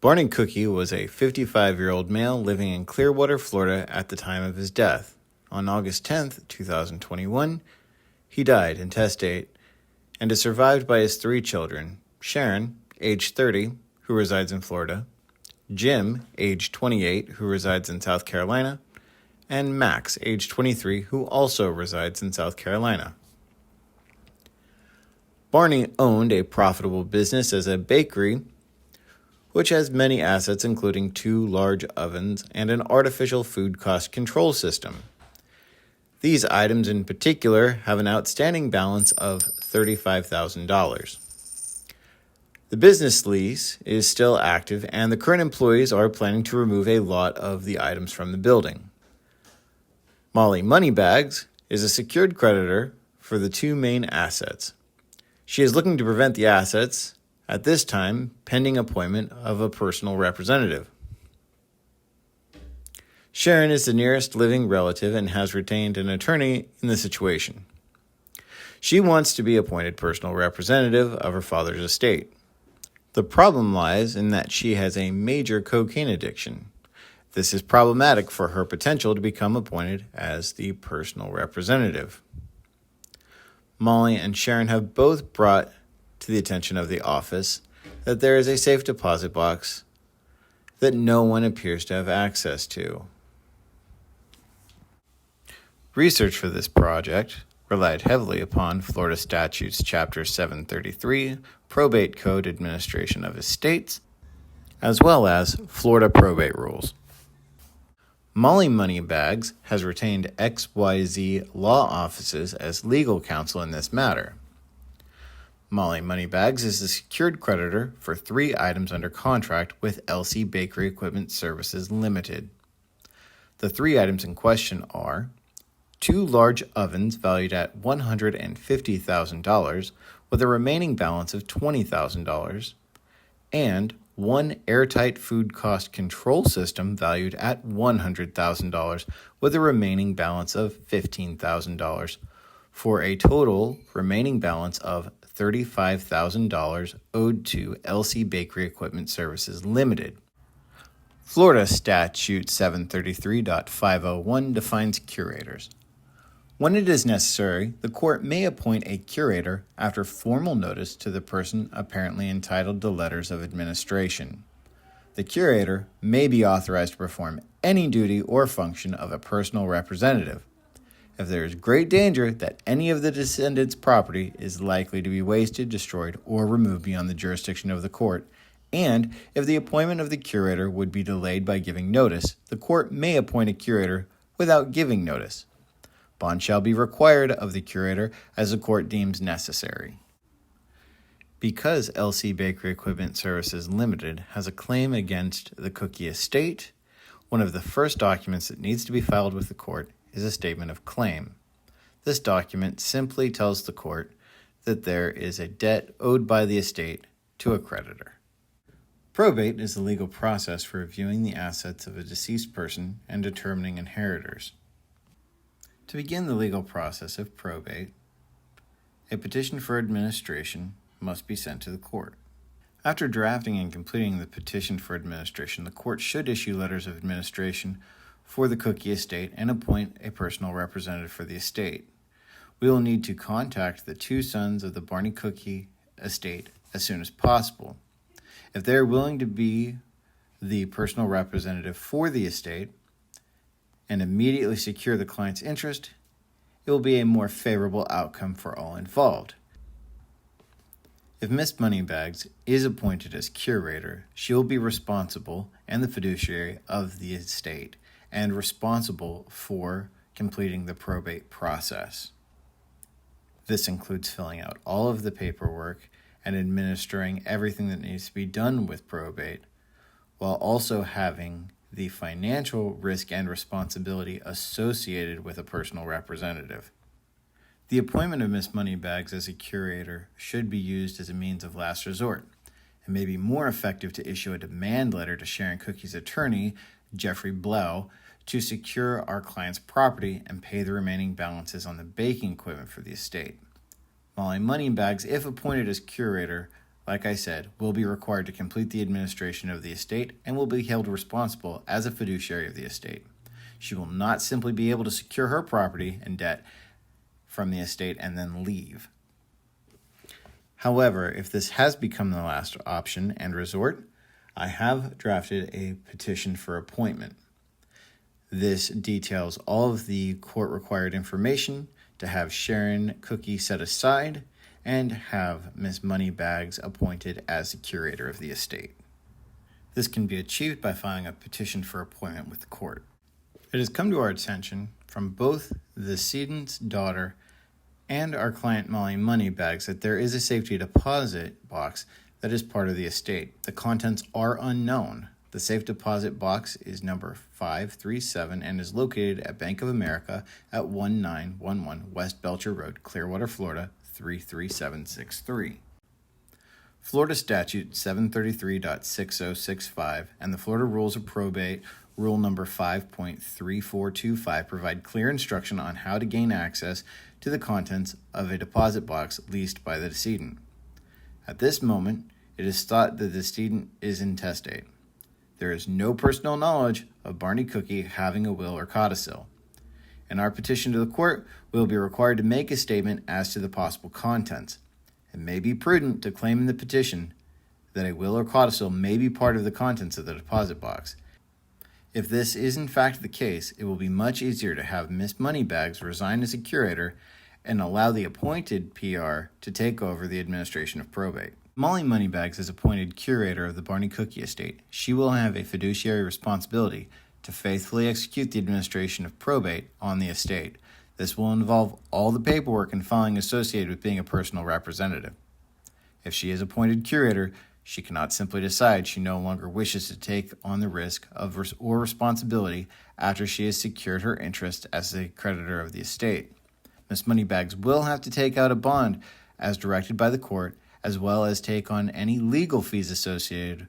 Barney Cookie was a 55-year-old male living in Clearwater, Florida at the time of his death. On August 10, 2021, he died intestate and is survived by his 3 children, Sharon, age 30, who resides in Florida, Jim, age 28, who resides in South Carolina, and Max, age 23, who also resides in South Carolina. Barney owned a profitable business as a bakery, which has many assets including 2 large ovens and an artificial food cost control system. These items in particular have an outstanding balance of $35,000. The business lease is still active, and the current employees are planning to remove a lot of the items from the building. Molly Moneybags is a secured creditor for the 2 main assets. She is looking to prevent the assets at this time pending appointment of a personal representative. Sharon is the nearest living relative and has retained an attorney in the situation. She wants to be appointed personal representative of her father's estate. The problem lies in that she has a major cocaine addiction. This is problematic for her potential to become appointed as the personal representative. Molly and Sharon have both brought to the attention of the office that there is a safe deposit box that no one appears to have access to. Research for this project relied heavily upon Florida Statutes Chapter 733, Probate Code Administration of Estates, as well as Florida Probate Rules. Molly Moneybags has retained XYZ law offices as legal counsel in this matter. Molly Moneybags is the secured creditor for 3 items under contract with LC Bakery Equipment Services Limited. The 3 items in question are 2 large ovens valued at $150,000 with a remaining balance of $20,000, and 1 airtight food cost control system valued at $100,000 with a remaining balance of $15,000, for a total remaining balance of $35,000 owed to LC Bakery Equipment Services Limited. Florida Statute 733.501 defines curators. When it is necessary, the court may appoint a curator after formal notice to the person apparently entitled to letters of administration. The curator may be authorized to perform any duty or function of a personal representative. If there is great danger that any of the descendant's property is likely to be wasted, destroyed, or removed beyond the jurisdiction of the court, and if the appointment of the curator would be delayed by giving notice, the court may appoint a curator without giving notice. Bond shall be required of the curator as the court deems necessary. Because LC Bakery Equipment Services Limited has a claim against the Cookie estate, one of the first documents that needs to be filed with the court is a statement of claim. This document simply tells the court that there is a debt owed by the estate to a creditor. Probate is the legal process for reviewing the assets of a deceased person and determining inheritors. To begin the legal process of probate, a petition for administration must be sent to the court. After drafting and completing the petition for administration, the court should issue letters of administration for the Cookie estate and appoint a personal representative for the estate. We will need to contact the 2 sons of the Barney Cookie estate as soon as possible. If they are willing to be the personal representative for the estate and immediately secure the client's interest, it will be a more favorable outcome for all involved. If Miss Moneybags is appointed as curator, she will be responsible and the fiduciary of the estate and responsible for completing the probate process. This includes filling out all of the paperwork and administering everything that needs to be done with probate, while also having the financial risk and responsibility associated with a personal representative. The appointment of Miss Moneybags as a curator should be used as a means of last resort. It may be more effective to issue a demand letter to Sharon Cookie's attorney, Jeffrey Blau, to secure our client's property and pay the remaining balances on the baking equipment for the estate. Molly Moneybags, if appointed as curator, like I said, will be required to complete the administration of the estate and will be held responsible as a fiduciary of the estate. She will not simply be able to secure her property and debt from the estate and then leave. However, if this has become the last option and resort, I have drafted a petition for appointment. This details all of the court-required information to have Sharon Cookie set aside and have Ms. Moneybags appointed as the curator of the estate. This can be achieved by filing a petition for appointment with the court. It has come to our attention from both the decedent's daughter and our client Molly Moneybags that there is a safety deposit box that is part of the estate. The contents are unknown. The safe deposit box is number 537 and is located at Bank of America at 1911 West Belcher Road, Clearwater, Florida 33763. Florida Statute 733.6065 and the Florida Rules of Probate Rule number 5.3425 provide clear instruction on how to gain access to the contents of a deposit box leased by the decedent. At this moment, it is thought that the decedent is intestate. There is no personal knowledge of Barney Cookie having a will or codicil. In our petition to the court, we will be required to make a statement as to the possible contents. It may be prudent to claim in the petition that a will or codicil may be part of the contents of the deposit box. If this is in fact the case, it will be much easier to have Miss Moneybags resign as a curator and allow the appointed PR to take over the administration of probate. Molly Moneybags is appointed curator of the Barney Cookie estate. She will have a fiduciary responsibility to faithfully execute the administration of probate on the estate. This will involve all the paperwork and filing associated with being a personal representative. If she is appointed curator, she cannot simply decide she no longer wishes to take on the risk or responsibility after she has secured her interest as the creditor of the estate. Ms. Moneybags will have to take out a bond as directed by the court, as well as take on any legal fees associated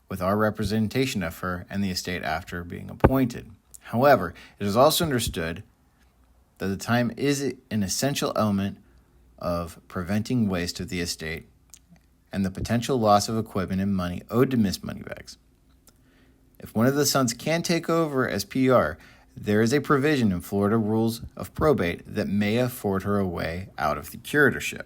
with our representation of her and the estate after being appointed. However, it is also understood that the time is an essential element of preventing waste of the estate and the potential loss of equipment and money owed to Miss Moneybags. If one of the sons can take over as PR, there is a provision in Florida Rules of Probate that may afford her a way out of the curatorship.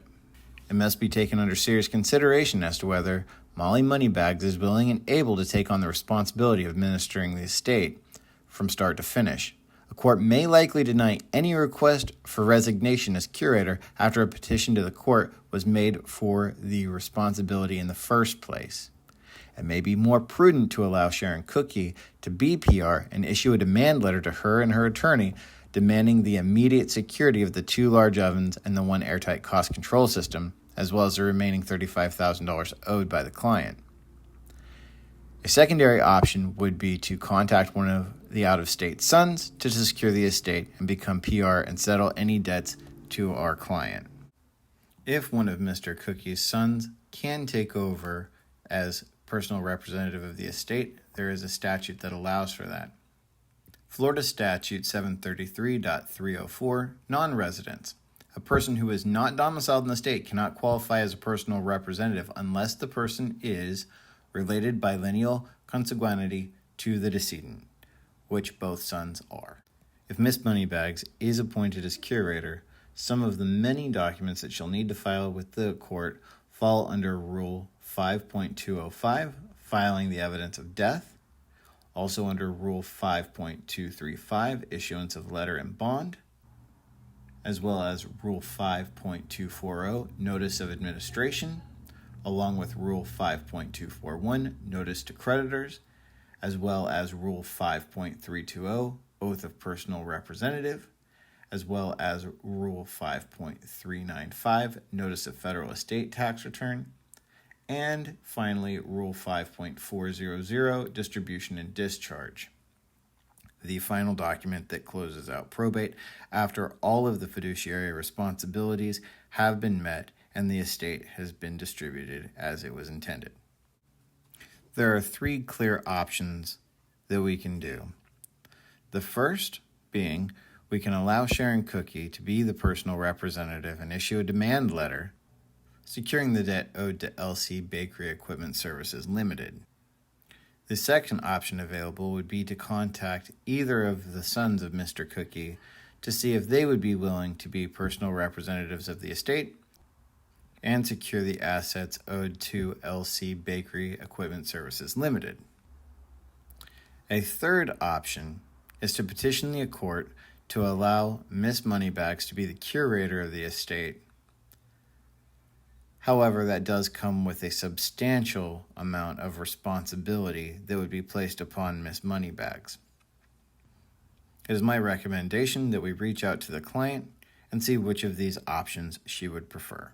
It must be taken under serious consideration as to whether Molly Moneybags is willing and able to take on the responsibility of administering the estate from start to finish. A court may likely deny any request for resignation as curator after a petition to the court was made for the responsibility in the first place. It may be more prudent to allow Sharon Cookie to be PR and issue a demand letter to her and her attorney demanding the immediate security of the 2 large ovens and the 1 airtight cost control system, as well as the remaining $35,000 owed by the client. A secondary option would be to contact one of the out-of-state sons to secure the estate and become PR and settle any debts to our client. If one of Mr. Cookie's sons can take over as personal representative of the estate, there is a statute that allows for that. Florida Statute 733.304, non-residents. A person who is not domiciled in the state cannot qualify as a personal representative unless the person is related by lineal consanguinity to the decedent, which both sons are. If Miss Moneybags is appointed as curator, some of the many documents that she'll need to file with the court fall under Rule 5.205, filing the evidence of death, also under Rule 5.235, issuance of letter and bond, as well as Rule 5.240, notice of administration, along with Rule 5.241, notice to creditors, as well as Rule 5.320, oath of personal representative, as well as Rule 5.395, notice of federal estate tax return, and finally Rule 5.400, distribution and discharge. The final document that closes out probate after all of the fiduciary responsibilities have been met and the estate has been distributed as it was intended. There are 3 clear options that we can do. The first being we can allow Sharon Cookie to be the personal representative and issue a demand letter securing the debt owed to LC Bakery Equipment Services Limited. The second option available would be to contact either of the sons of Mr. Cookie to see if they would be willing to be personal representatives of the estate and secure the assets owed to LC Bakery Equipment Services Limited. A third option is to petition the court to allow Miss Moneybags to be the curator of the estate. However, that does come with a substantial amount of responsibility that would be placed upon Miss Moneybags. It is my recommendation that we reach out to the client and see which of these options she would prefer.